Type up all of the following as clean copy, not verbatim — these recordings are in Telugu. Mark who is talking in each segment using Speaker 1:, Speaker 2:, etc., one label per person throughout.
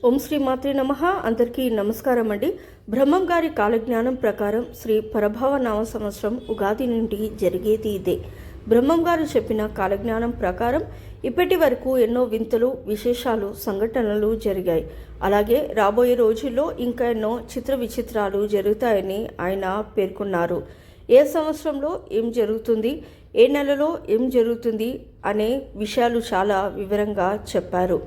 Speaker 1: ఓం శ్రీ మాత్రే నమః. అందరికీ నమస్కారం అండి. బ్రహ్మం గారి కాలజ్ఞానం ప్రకారం శ్రీ పరభవ నామ సంవత్సరం ఉగాది నుండి జరిగేది ఇదే. బ్రహ్మం గారు చెప్పిన కాలజ్ఞానం ప్రకారం ఇప్పటి వరకు ఎన్నో వింతలు, విశేషాలు, సంఘటనలు జరిగాయి. అలాగే రాబోయే రోజుల్లో ఇంకా ఎన్నో చిత్ర విచిత్రాలు జరుగుతాయని ఆయన పేర్కొన్నారు. ఏ సంవత్సరంలో ఏం జరుగుతుంది, ఏ నెలలో ఏం జరుగుతుంది అనే విషయాలు చాలా వివరంగా చెప్పారు.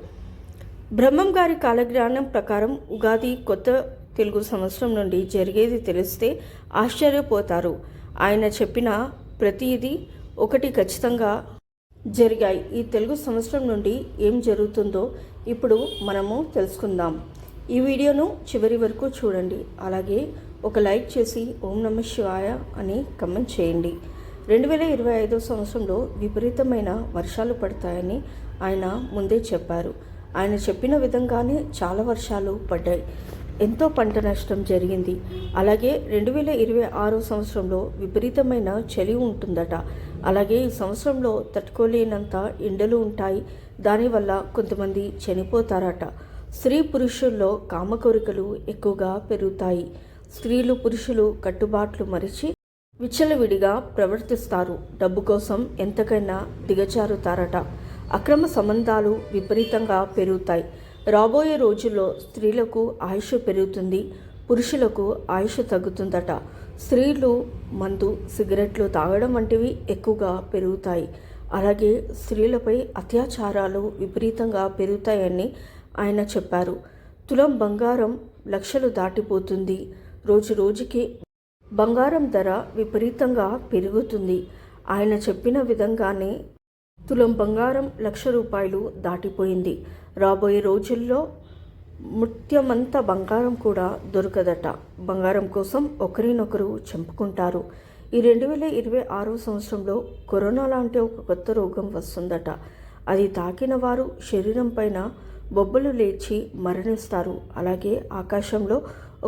Speaker 1: బ్రహ్మం గారి కాలజ్ఞానం ప్రకారం ఉగాది కొత్త తెలుగు సంవత్సరం నుండి జరిగేది తెలిస్తే ఆశ్చర్యపోతారు. ఆయన చెప్పిన ప్రతిదీ ఒకటి ఖచ్చితంగా జరిగాయి. ఈ తెలుగు సంవత్సరం నుండి ఏం జరుగుతుందో ఇప్పుడు మనము తెలుసుకుందాం. ఈ వీడియోను చివరి వరకు చూడండి. అలాగే ఒక లైక్ చేసి ఓం నమః శివాయ అని కమెంట్ చేయండి. 2025 సంవత్సరంలో విపరీతమైన వర్షాలు పడతాయని ఆయన ముందే చెప్పారు. ఆయన చెప్పిన విధంగానే చాలా వర్షాలు పడ్డాయి. ఎంతో పంట నష్టం జరిగింది. అలాగే 2026 సంవత్సరంలో విపరీతమైన చలి ఉంటుందట. అలాగే ఈ సంవత్సరంలో తట్టుకోలేనంత ఎండలు ఉంటాయి. దానివల్ల కొంతమంది చనిపోతారట. స్త్రీ పురుషుల్లో కామ కోరికలు ఎక్కువగా పెరుగుతాయి. స్త్రీలు పురుషులు కట్టుబాట్లు మరిచి విచ్చలవిడిగా ప్రవర్తిస్తారు. డబ్బు కోసం ఎంతకైనా దిగజారుతారట. అక్రమ సంబంధాలు విపరీతంగా పెరుగుతాయి. రాబోయే రోజుల్లో స్త్రీలకు ఆయుష్ పెరుగుతుంది, పురుషులకు ఆయుష్ తగ్గుతుందట. స్త్రీలు మందు, సిగరెట్లు తాగడం వంటివి ఎక్కువగా పెరుగుతాయి. అలాగే స్త్రీలపై అత్యాచారాలు విపరీతంగా పెరుగుతాయని ఆయన చెప్పారు. తులం బంగారం లక్షలు దాటిపోతుంది. రోజు రోజుకి బంగారం ధర విపరీతంగా పెరుగుతుంది. ఆయన చెప్పిన విధంగానే తులం బంగారం ₹1,00,000 దాటిపోయింది. రాబోయే రోజుల్లో ముత్యమంత బంగారం కూడా దొరకదట. బంగారం కోసం ఒకరినొకరు చంపుకుంటారు. ఈ 2026 సంవత్సరంలో కరోనా లాంటి ఒక కొత్త రోగం వస్తుందట. అది తాకిన వారు శరీరం పైన బొబ్బలు లేచి మరణిస్తారు. అలాగే ఆకాశంలో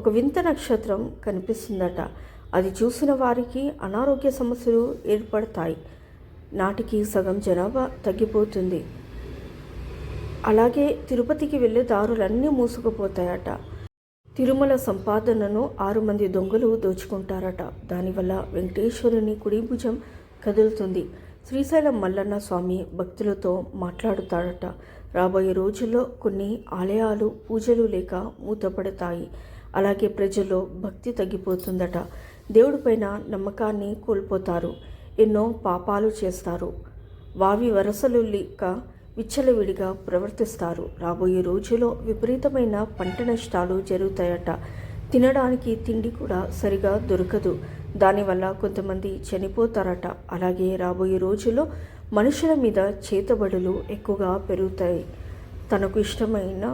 Speaker 1: ఒక వింత నక్షత్రం కనిపిస్తుందట. అది చూసిన వారికి అనారోగ్య సమస్యలు ఏర్పడతాయి. నాటికి సగం జనాభా తగ్గిపోతుంది. అలాగే తిరుపతికి వెళ్ళే దారులన్నీ మూసుకుపోతాయట. తిరుమల సంపాదనను 6 మంది దొంగలు దోచుకుంటారట. దానివల్ల వెంకటేశ్వరుని కుడి భుజం కదులుతుంది. శ్రీశైలం మల్లన్న స్వామి భక్తులతో మాట్లాడుతాడట. రాబోయే రోజుల్లో కొన్ని ఆలయాలు పూజలు లేక మూతపడతాయి. అలాగే ప్రజల్లో భక్తి తగ్గిపోతుందట. దేవుడిపైన నమ్మకాన్ని కోల్పోతారు. ఎన్నో పాపాలు చేస్తారు. వావి వరసలు లేక విచ్చలవిడిగా ప్రవర్తిస్తారు. రాబోయే రోజుల్లో విపరీతమైన పంట నష్టాలు జరుగుతాయట. తినడానికి తిండి కూడా సరిగా దొరకదు. దానివల్ల కొంతమంది చనిపోతారట. అలాగే రాబోయే రోజుల్లో మనుషుల మీద చేతబడులు ఎక్కువగా పెరుగుతాయి. తనకు ఇష్టమైన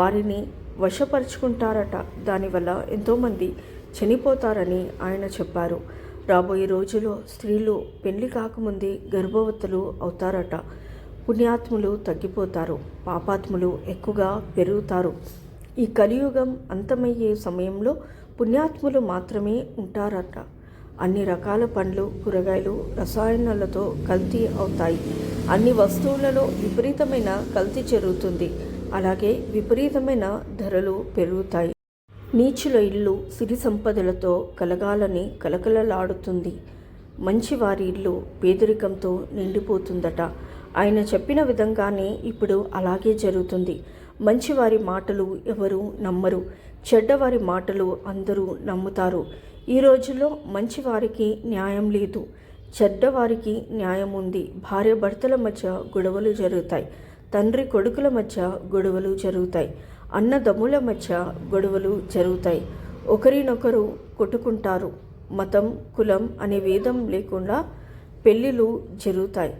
Speaker 1: వారిని వశపరుచుకుంటారట. దానివల్ల ఎంతోమంది చనిపోతారని ఆయన చెప్పారు. రాబోయే రోజుల్లో స్త్రీలు పెళ్లి కాకముందే గర్భవతులు అవుతారట. పుణ్యాత్ములు తగ్గిపోతారు, పాపాత్ములు ఎక్కువగా పెరుగుతారు. ఈ కలియుగం అంతమయ్యే సమయంలో పుణ్యాత్ములు మాత్రమే ఉంటారట. అన్ని రకాల పండ్లు, కూరగాయలు రసాయనాలతో కల్తీ అవుతాయి. అన్ని వస్తువులలో విపరీతమైన కల్తీ జరుగుతుంది. అలాగే విపరీతమైన ధరలు పెరుగుతాయి. నీచుల ఇల్లు సిరి సంపదలతో కలగాలని కలకలలాడుతుంది. మంచివారి ఇల్లు పేదరికంతో నిండిపోతుందట. ఆయన చెప్పిన విధంగానే ఇప్పుడు అలాగే జరుగుతుంది. మంచివారి మాటలు ఎవరు నమ్మరు, చెడ్డవారి మాటలు అందరూ నమ్ముతారు. ఈ రోజుల్లో మంచివారికి న్యాయం లేదు, చెడ్డవారికి న్యాయం ఉంది. భార్య భర్తల మధ్య గొడవలు జరుగుతాయి. తండ్రి కొడుకుల మధ్య గొడవలు జరుగుతాయి. అన్నదమ్ముల మధ్య గొడవలు జరుగుతాయి. ఒకరినొకరు కొట్టుకుంటారు. మతం, కులం అనే భేదం లేకుండా పెళ్ళిళ్ళు జరుగుతాయి.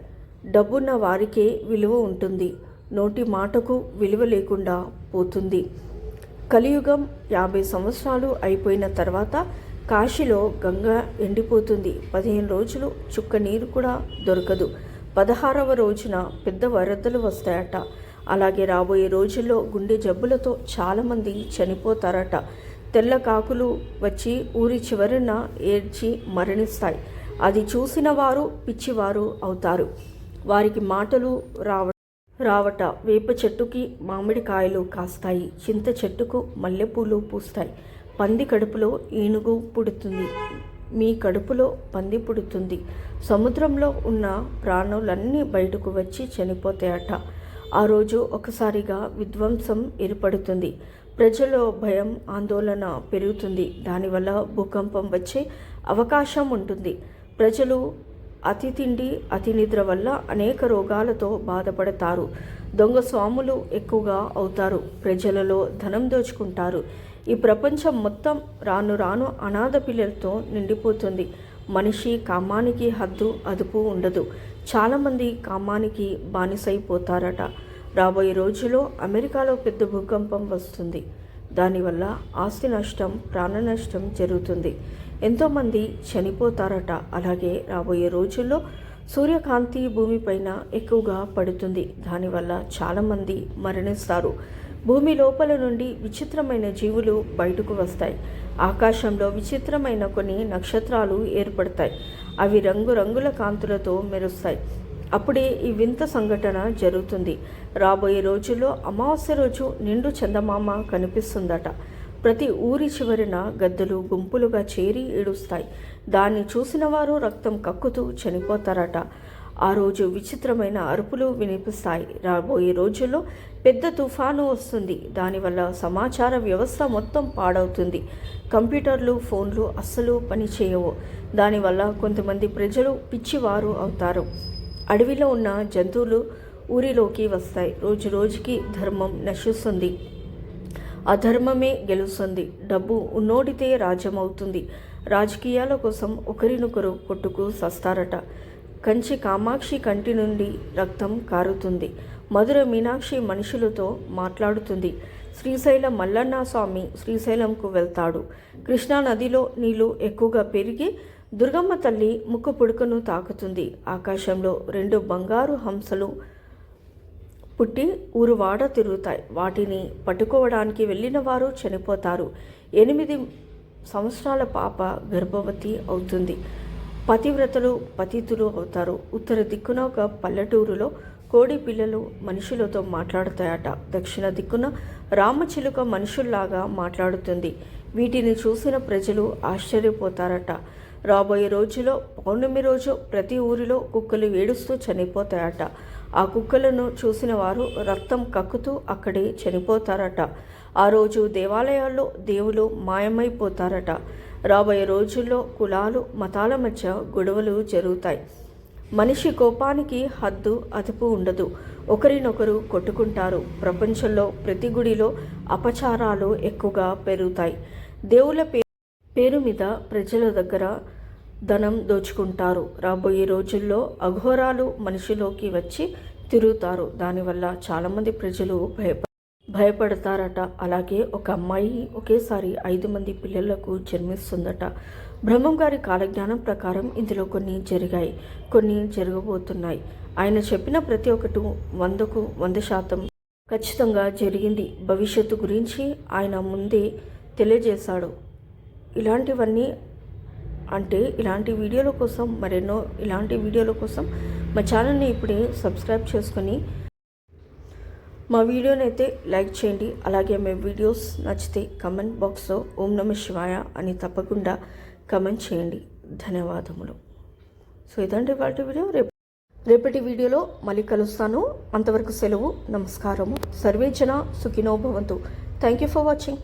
Speaker 1: డబ్బున్న వారికే విలువ ఉంటుంది. నోటి మాటకు విలువ లేకుండా పోతుంది. కలియుగం 50 సంవత్సరాలు అయిపోయిన తర్వాత కాశీలో గంగ ఎండిపోతుంది. 15 రోజులు చుక్క నీరు కూడా దొరకదు. 16వ రోజున పెద్ద వరదలు వస్తాయట. అలాగే రాబోయే రోజుల్లో గుండె జబ్బులతో చాలామంది చనిపోతారట. తెల్ల కాకులు వచ్చి ఊరి చివరన ఏడ్చి మరణిస్తాయి. అది చూసిన వారు పిచ్చివారు అవుతారు. వారికి మాటలు రావట వేప చెట్టుకి మామిడికాయలు కాస్తాయి, చింత చెట్టుకు మల్లెపూలు పూస్తాయి, పంది కడుపులో ఏనుగు పుడుతుంది, మీ కడుపులో పంది పుడుతుంది, సముద్రంలో ఉన్న ప్రాణులన్నీ బయటకు వచ్చి చనిపోతాయట. ఆ రోజు ఒకసారిగా విధ్వంసం ఏర్పడుతుంది, ప్రజల్లో భయం ఆందోళన పెరుగుతుంది, దానివల్ల భూకంపం వచ్చే అవకాశం ఉంటుంది. ప్రజలు అతి తిండి అతి నిద్ర వల్ల అనేక రోగాలతో బాధపడతారు, దొంగ స్వాములు ఎక్కువగా అవుతారు, ప్రజలలో ధనం దోచుకుంటారు. ఈ ప్రపంచం మొత్తం రాను రాను అనాథ పిల్లలతో నిండిపోతుంది. మనిషి కామానికి హద్దు అదుపు ఉండదు, చాలామంది కామానికి బానిసైపోతారట. రాబోయే రోజుల్లో అమెరికాలో పెద్ద భూకంపం వస్తుంది, దానివల్ల ఆస్తి నష్టం ప్రాణ నష్టం జరుగుతుంది, ఎంతోమంది చనిపోతారట. అలాగే రాబోయే రోజుల్లో సూర్యకాంతి భూమిపైన ఎక్కువగా పడుతుంది, దానివల్ల చాలామంది మరణిస్తారు. భూమి లోపల నుండి విచిత్రమైన జీవులు బయటకు వస్తాయి, ఆకాశంలో విచిత్రమైన కొన్ని నక్షత్రాలు ఏర్పడతాయి, అవి రంగురంగుల కాంతులతో మెరుస్తాయి. అప్పుడే ఈ వింత సంఘటన జరుగుతుంది. రాబోయే రోజుల్లో అమావాస్య రోజు నిండు చందమామ కనిపిస్తుందట. ప్రతి ఊరి చివరిన గద్దలు గుంపులుగా చేరి ఏడుస్తాయి, దాన్ని చూసిన వారు రక్తం కక్కుతూ చనిపోతారట. ఆ రోజు విచిత్రమైన అరుపులు వినిపిస్తాయి. రాబోయే రోజుల్లో పెద్ద తుఫాను వస్తుంది, దానివల్ల సమాచార వ్యవస్థ మొత్తం పాడవుతుంది, కంప్యూటర్లు ఫోన్లు అస్సలు పనిచేయవు, దానివల్ల కొంతమంది ప్రజలు పిచ్చివారు అవుతారు. అడవిలో ఉన్న జంతువులు ఊరిలోకి వస్తాయి, రోజు రోజుకి ధర్మం నశిస్తుంది, అధర్మమే గెలుస్తుంది, డబ్బు ఉన్నోడితే రాజ్యమవుతుంది, రాజకీయాల కోసం ఒకరినొకరు కొట్టుకు సస్తారట. కంచి కామాక్షి కంటి నుండి రక్తం కారుతుంది, మధుర మీనాక్షి మనుషులతో మాట్లాడుతుంది, శ్రీశైల మల్లన్న స్వామి శ్రీశైలంకు వెళ్తాడు, కృష్ణా నదిలో నీళ్లు ఎక్కువగా పెరిగి దుర్గమ్మ తల్లి ముక్కు పుడుకను తాకుతుంది, ఆకాశంలో 2 బంగారు హంసలు పుట్టి ఊరువాడ తిరుగుతాయి, వాటిని పట్టుకోవడానికి వెళ్ళిన వారు చనిపోతారు, 8 సంవత్సరాల పాప గర్భవతి అవుతుంది, పతివ్రతలు పతితులు అవుతారు. ఉత్తర దిక్కున ఒక పల్లెటూరులో కోడి పిల్లలు మనుషులతో మాట్లాడుతాయట, దక్షిణ దిక్కున రామచిలుక మనుషుల్లాగా మాట్లాడుతుంది. వీటిని చూసిన ప్రజలు ఆశ్చర్యపోతారట. రాబోయే రోజుల్లో పౌర్ణమి రోజు ప్రతి ఊరిలో కుక్కలు ఏడుస్తూ చనిపోతాయట. ఆ కుక్కలను చూసిన వారు రక్తం కక్కుతూ అక్కడే చనిపోతారట. ఆ రోజు దేవాలయాల్లో దేవులు మాయమైపోతారట. రాబోయే రోజుల్లో కులాలు మతాల మధ్య గొడవలు జరుగుతాయి, మనిషి కోపానికి హద్దు అదుపు ఉండదు, ఒకరినొకరు కొట్టుకుంటారు, ప్రపంచంలో ప్రతి గుడిలో అపచారాలు ఎక్కువగా పెరుగుతాయి, దేవుళ్ళ పేరు మీద ప్రజల దగ్గర ధనం దోచుకుంటారు. రాబోయే రోజుల్లో అఘోరాలు మనిషిలోకి వచ్చి తిరుగుతారు, దానివల్ల చాలామంది ప్రజలు భయపడతారట. అలాగే ఒక అమ్మాయి ఒకేసారి 5 మంది పిల్లలకు జన్మిస్తుందట. బ్రహ్మం గారి కాలజ్ఞానం ప్రకారం ఇందులో కొన్ని జరిగాయి, కొన్ని జరగబోతున్నాయి. ఆయన చెప్పిన ప్రతి ఒక్కటి 100కు 100% ఖచ్చితంగా జరిగింది. భవిష్యత్తు గురించి ఆయన ముందే తెలియజేశాడు. ఇలాంటివన్నీ అంటే ఇలాంటి వీడియోల కోసం మరెన్నో ఇలాంటి వీడియోల కోసం మా ఛానల్ని ఇప్పుడే సబ్స్క్రైబ్ చేసుకొని మా వీడియోని అయితే లైక్ చేయండి. అలాగే మీ వీడియోస్ నచ్చితే కమెంట్ బాక్స్లో ఓం నమః శివాయ అని తప్పకుండా కమెంట్ చేయండి. ధన్యవాదములు. సో ఇదండి వాటి వీడియో. రేపటి వీడియోలో మళ్ళీ కలుస్తాను. అంతవరకు సెలవు. నమస్కారము. సర్వే జన సుఖినో భవంతు. Thank you for watching.